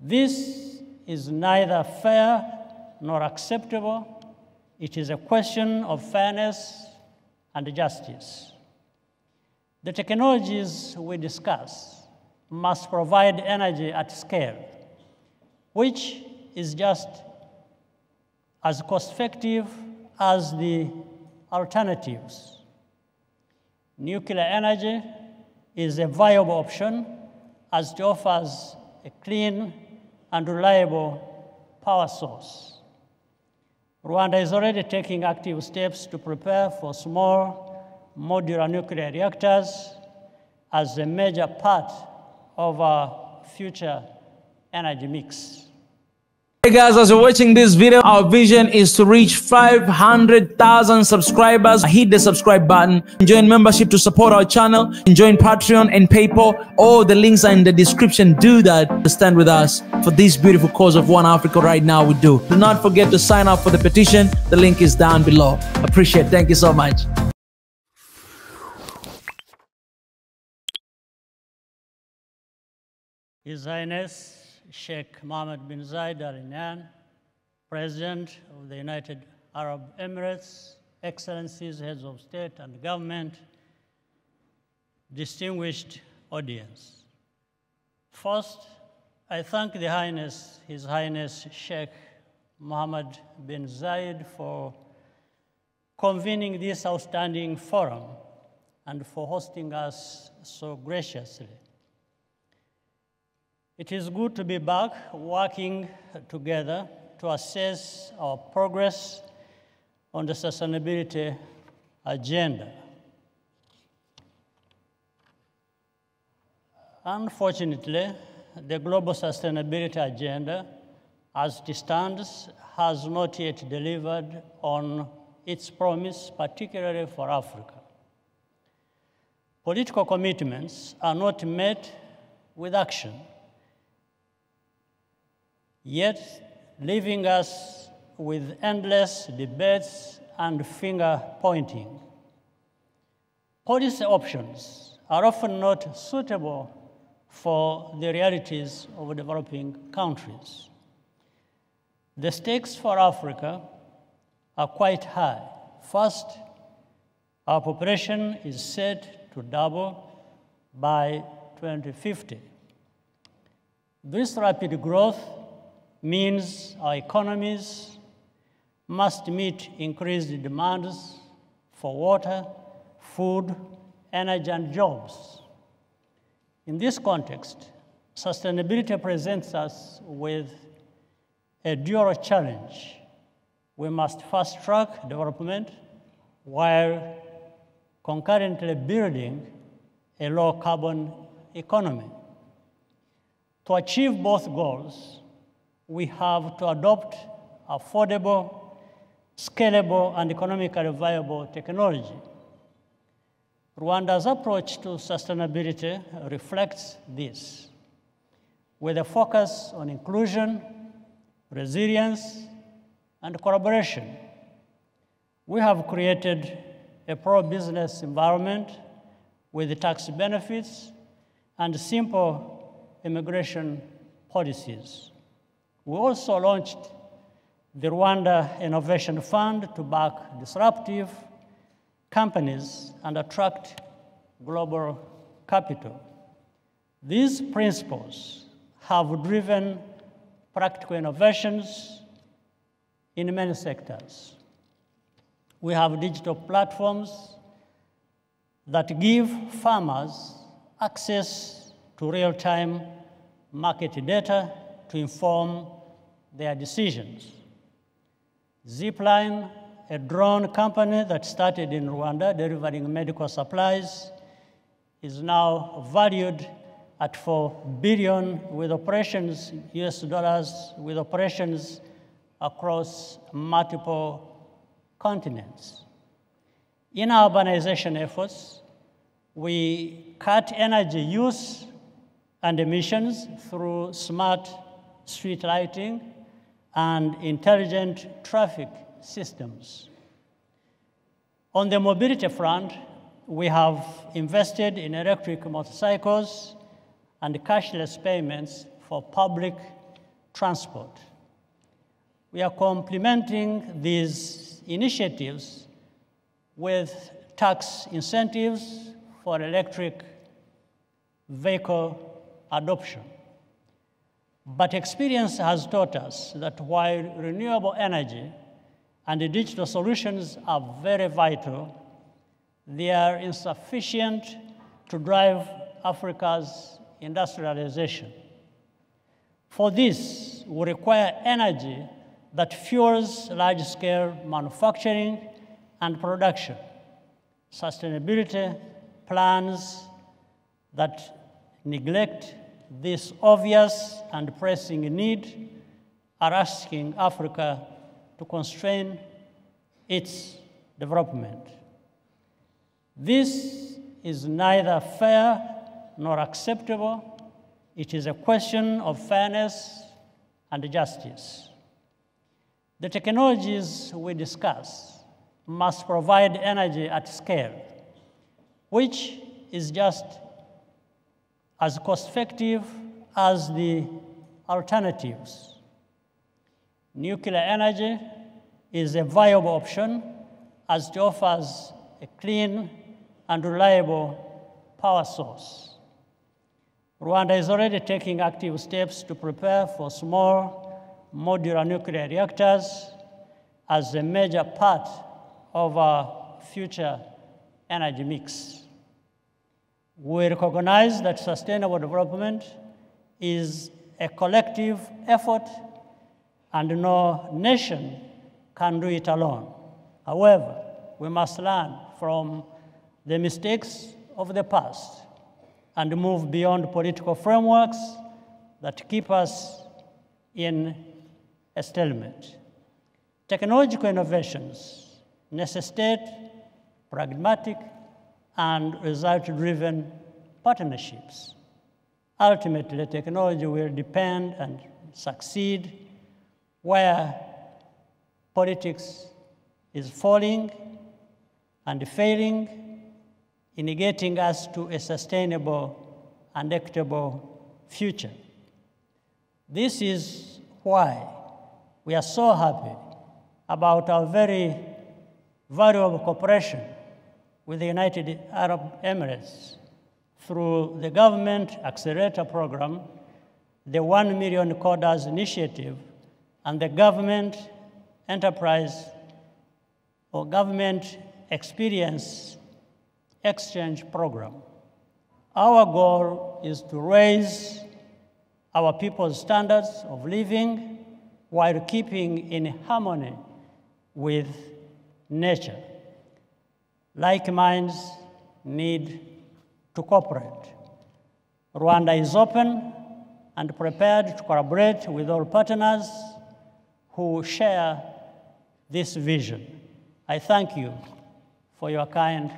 This is neither fair nor acceptable. It is a question of fairness and justice. The technologies we discuss must provide energy at scale, which is just as cost-effective as the alternatives. Nuclear energy is a viable option as it offers a clean and reliable power source. Rwanda is already taking active steps to prepare for small modular nuclear reactors as a major part of our future energy mix. Hey guys, as you're watching this video, our vision is to reach 500,000 subscribers. Hit the subscribe button, join membership to support our channel, and join Patreon and PayPal. All the links are in the description. Do that to stand with us for this beautiful cause of One Africa right now. We do not forget to sign up for the petition. The link is down below. Appreciate it. Thank you so much. His Highness Sheikh Mohammed bin Zayed Al Nahyan, President of the United Arab Emirates, Excellencies, Heads of State and Government, distinguished audience. First, I thank His Highness Sheikh Mohammed bin Zayed for convening this outstanding forum and for hosting us so graciously. It is good to be back working together to assess our progress on the sustainability agenda. Unfortunately, the global sustainability agenda, as it stands, has not yet delivered on its promise, particularly for Africa. Political commitments are not met with action, yet leaving us with endless debates and finger-pointing. Policy options are often not suitable for the realities of developing countries. The stakes for Africa are quite high. First, our population is set to double by 2050. This rapid growth means our economies must meet increased demands for water, food, energy, and jobs. In this context, sustainability presents us with a dual challenge. We must fast-track development while concurrently building a low-carbon economy. To achieve both goals, we have to adopt affordable, scalable, and economically viable technology. Rwanda's approach to sustainability reflects this, with a focus on inclusion, resilience, and collaboration. We have created a pro-business environment with tax benefits and simple immigration policies. We also launched the Rwanda Innovation Fund to back disruptive companies and attract global capital. These principles have driven practical innovations in many sectors. We have digital platforms that give farmers access to real-time market data to inform their decisions. Zipline, a drone company that started in Rwanda delivering medical supplies, is now valued at $4 billion with operations, US dollars, with operations across multiple continents. In our urbanization efforts, we cut energy use and emissions through smart street lighting and intelligent traffic systems. On the mobility front, we have invested in electric motorcycles and cashless payments for public transport. We are complementing these initiatives with tax incentives for electric vehicle adoption. But experience has taught us that while renewable energy and the digital solutions are very vital, they are insufficient to drive Africa's industrialization. For this, we require energy that fuels large-scale manufacturing and production. Sustainability plans that neglect this obvious and pressing need are asking Africa to constrain its development. This is neither fair nor acceptable. It is a question of fairness and justice. The technologies we discuss must provide energy at scale, which is just as cost-effective as the alternatives. Nuclear energy is a viable option as it offers a clean and reliable power source. Rwanda is already taking active steps to prepare for small modular nuclear reactors as a major part of our future energy mix. We recognize that sustainable development is a collective effort and no nation can do it alone. However, we must learn from the mistakes of the past and move beyond political frameworks that keep us in a stalemate. Technological innovations necessitate pragmatic and result-driven partnerships. Ultimately, technology will depend and succeed where politics is falling and failing in getting us to a sustainable and equitable future. This is why we are so happy about our very valuable cooperation with the United Arab Emirates through the Government Accelerator Program, the 1 Million Coders Initiative, and the Government Enterprise or Government Experience Exchange Program. Our goal is to raise our people's standards of living while keeping in harmony with nature. Like minds need to cooperate. Rwanda is open and prepared to collaborate with all partners who share this vision. I thank you for your kind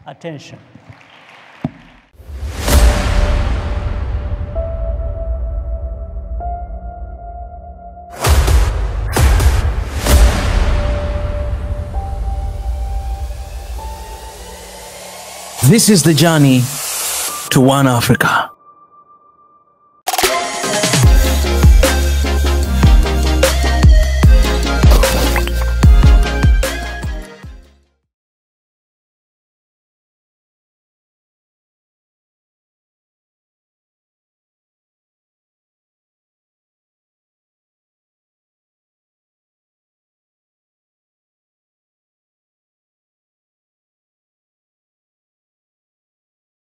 attention. This is the journey to One Africa.